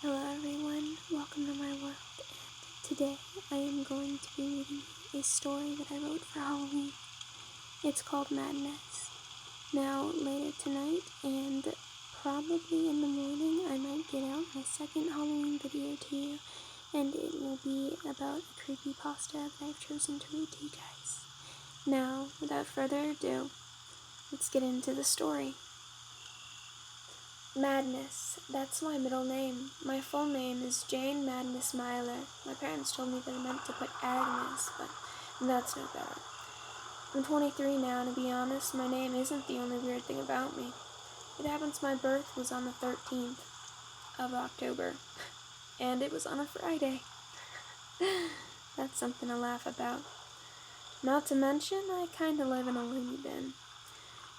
Hello everyone, welcome to my world, and today I am going to be reading a story that I wrote for Halloween. It's called Maddness. Now, later tonight, and probably in the morning, I might get out my second Halloween video to you, and it will be about a creepypasta that I've chosen to read to you guys. Now, without further ado, let's get into the story. Maddness, that's my middle name. My full name is Jane Maddness Myler. My parents told me that I meant to put Agnes, but that's no better. I'm 23 now, and to be honest, my name isn't the only weird thing about me. It happens my birth was on the 13th of October, and it was on a Friday. That's something to laugh about. Not to mention, I kinda live in a loony bin,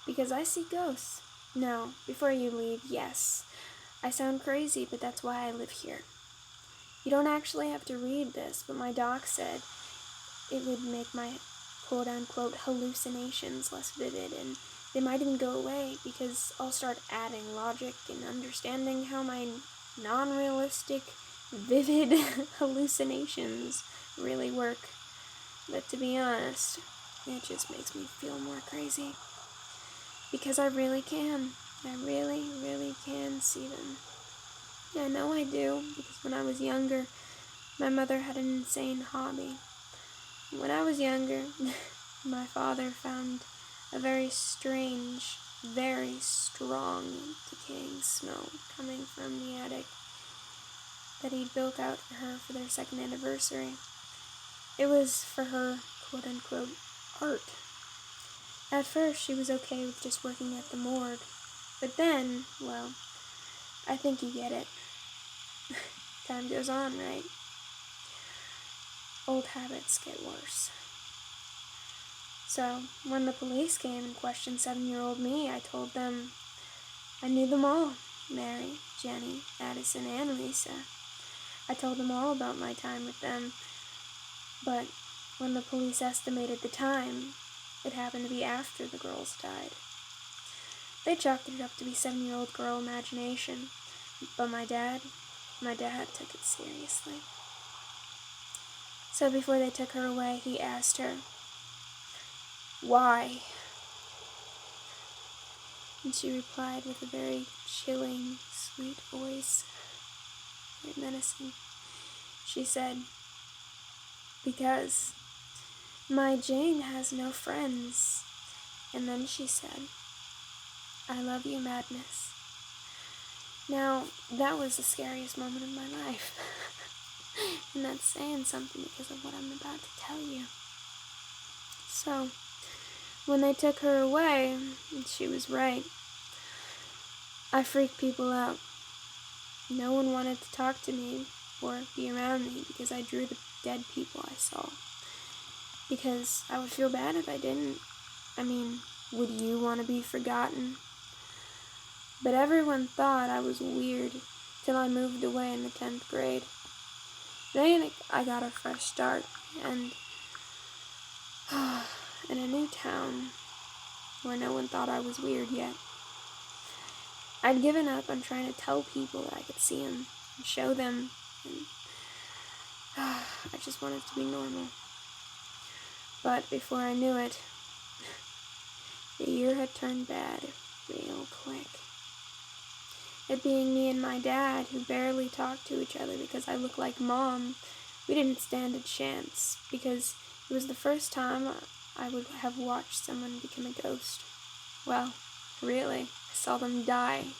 because I see ghosts. No, before you leave, yes. I sound crazy, but that's why I live here. You don't actually have to read this, but my doc said it would make my quote-unquote hallucinations less vivid, and they might even go away because I'll start adding logic and understanding how my non-realistic, vivid hallucinations really work. But to be honest, it just makes me feel more crazy. Because I really can. I really, really can see them. I know I do, because when I was younger, my mother had an insane hobby. When I was younger, my father found a very strange, very strong decaying smell coming from the attic that he'd built out for her for their second anniversary. It was for her, quote-unquote, art. At first, she was okay with just working at the morgue. But then, well, I think you get it. Time goes on, right? Old habits get worse. So, when the police came and questioned 7-year-old me, I told them I knew them all. Mary, Jenny, Addison, and Lisa. I told them all about my time with them. But when the police estimated the time, it happened to be after the girls died. They chalked it up to be 7-year-old girl imagination, but my dad took it seriously. So before they took her away, he asked her, "Why?" And she replied with a very chilling, sweet voice, very menacing. She said, "Because my Jane has no friends." And then she said, "I love you, Maddness." Now, that was the scariest moment of my life. And that's saying something because of what I'm about to tell you. So, when they took her away, and she was right, I freaked people out. No one wanted to talk to me or be around me because I drew the dead people I saw. Because I would feel bad if I didn't. I mean, would you want to be forgotten? But everyone thought I was weird till I moved away in the 10th grade. Then I got a fresh start, and in a new town where no one thought I was weird yet. I'd given up on trying to tell people that I could see them and show them, and I just wanted to be normal. But before I knew it, the year had turned bad real quick. It being me and my dad, who barely talked to each other because I looked like Mom, we didn't stand a chance because it was the first time I would have watched someone become a ghost. Well, really, I saw them die.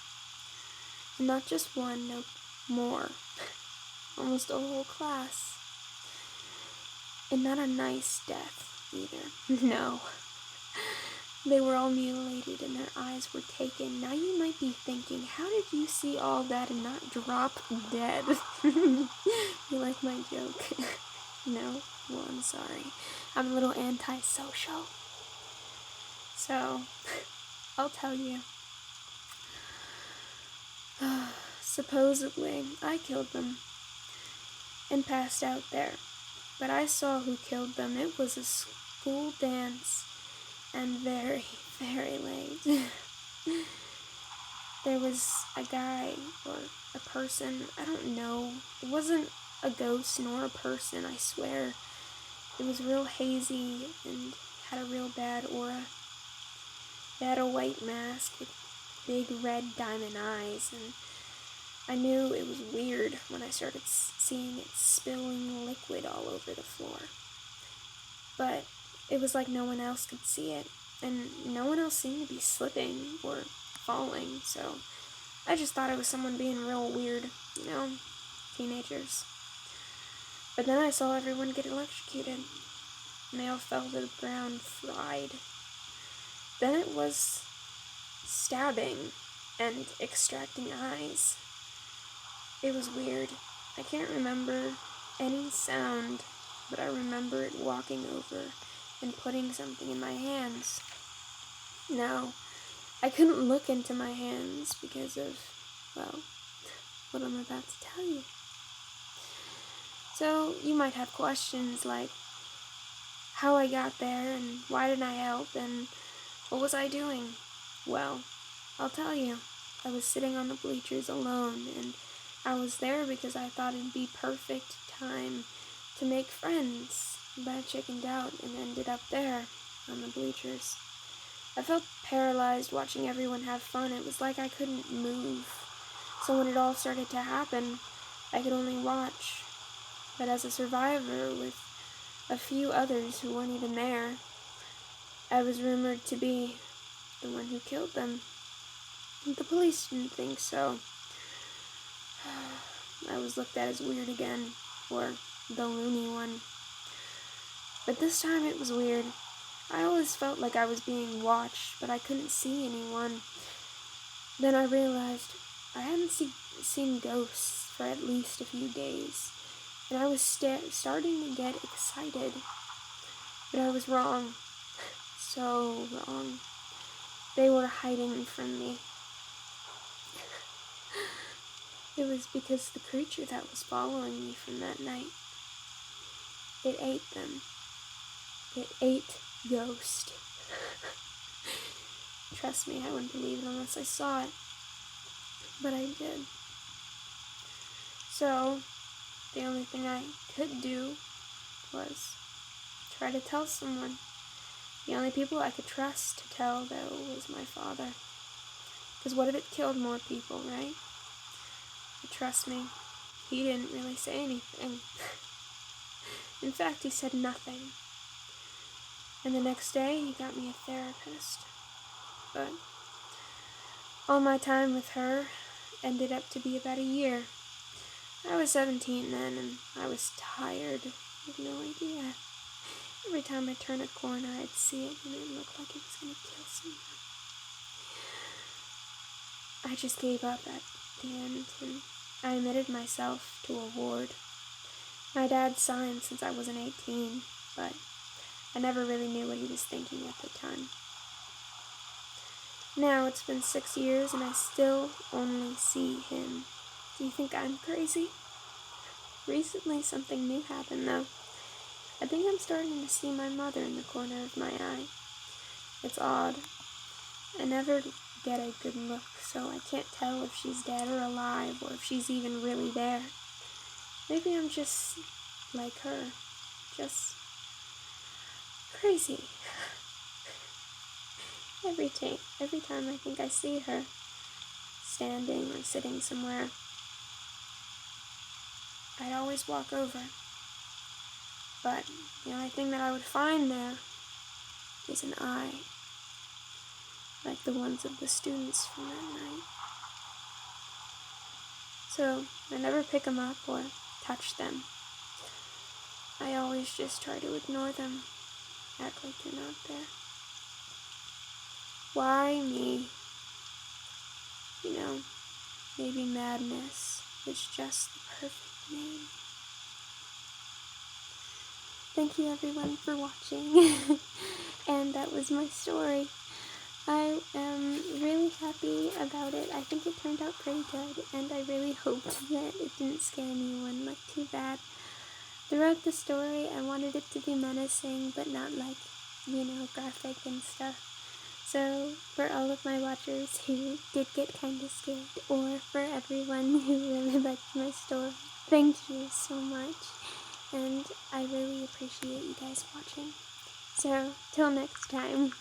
And not just one, no more. Almost a whole class. And not a nice death, either. No. They were all mutilated and their eyes were taken. Now you might be thinking, how did you see all that and not drop dead? You like my joke? No? Well, I'm sorry. I'm a little antisocial. So, I'll tell you. Supposedly, I killed them and passed out there. But I saw who killed them. It was a school dance. And very, very late. there was a guy or a person, I don't know. It wasn't a ghost nor a person, I swear. It was real hazy and had a real bad aura. It had a white mask with big red diamond eyes, and I knew it was weird when I started seeing it spilling liquid all over the floor. But it was like no one else could see it, and no one else seemed to be slipping or falling, so I just thought it was someone being real weird, teenagers. But then I saw everyone get electrocuted, and they all fell to the ground, fried. Then it was stabbing and extracting eyes. It was weird. I can't remember any sound, but I remember it walking over and putting something in my hands. Now, I couldn't look into my hands because of, what I'm about to tell you. So, you might have questions like how I got there and why didn't I help and what was I doing? Well, I'll tell you. I was sitting on the bleachers alone, and I was there because I thought it'd be perfect time to make friends, but I chickened out and ended up there on the bleachers. I felt paralyzed watching everyone have fun. It was like I couldn't move. So when it all started to happen, I could only watch. But as a survivor with a few others who weren't even there, I was rumored to be the one who killed them. The police didn't think so. I was looked at as weird again, or the loony one. But this time it was weird. I always felt like I was being watched, but I couldn't see anyone. Then I realized I hadn't seen ghosts for at least a few days, and I was starting to get excited. But I was wrong. So wrong. They were hiding from me. It was because the creature that was following me from that night, it ate them. It ate Ghost. Trust me, I wouldn't believe it unless I saw it. But I did. So, the only thing I could do was try to tell someone. The only people I could trust to tell, though, was my father. Because what if it killed more people, right? But trust me, he didn't really say anything. In fact, he said nothing. And the next day, he got me a therapist. But all my time with her ended up to be about a year. I was 17 then, and I was tired. I had no idea. Every time I turned a corner, I'd see it, and it looked like it was going to kill someone. I just gave up at the end, and I admitted myself to a ward. My dad signed since I wasn't 18, but I never really knew what he was thinking at the time. Now it's been 6 years, and I still only see him. Do you think I'm crazy? Recently, something new happened, though. I think I'm starting to see my mother in the corner of my eye. It's odd. I never get a good look, so I can't tell if she's dead or alive, or if she's even really there. Maybe I'm just like her. Just crazy. Every time I think I see her, standing or sitting somewhere, I'd always walk over. But the only thing that I would find there is an eye, like the ones of the students from that night. So I never pick them up or touch them. I always just try to ignore them, act like they're not there. Why me? Maybe Maddness is just the perfect name. Thank you everyone for watching, and that was my story. I am really happy about it. I think it turned out pretty good, and I really hoped that it didn't scare anyone too bad. Throughout the story, I wanted it to be menacing, but not graphic and stuff. So, for all of my watchers who did get kinda scared, or for everyone who really liked my story, thank you so much, and I really appreciate you guys watching. So, till next time.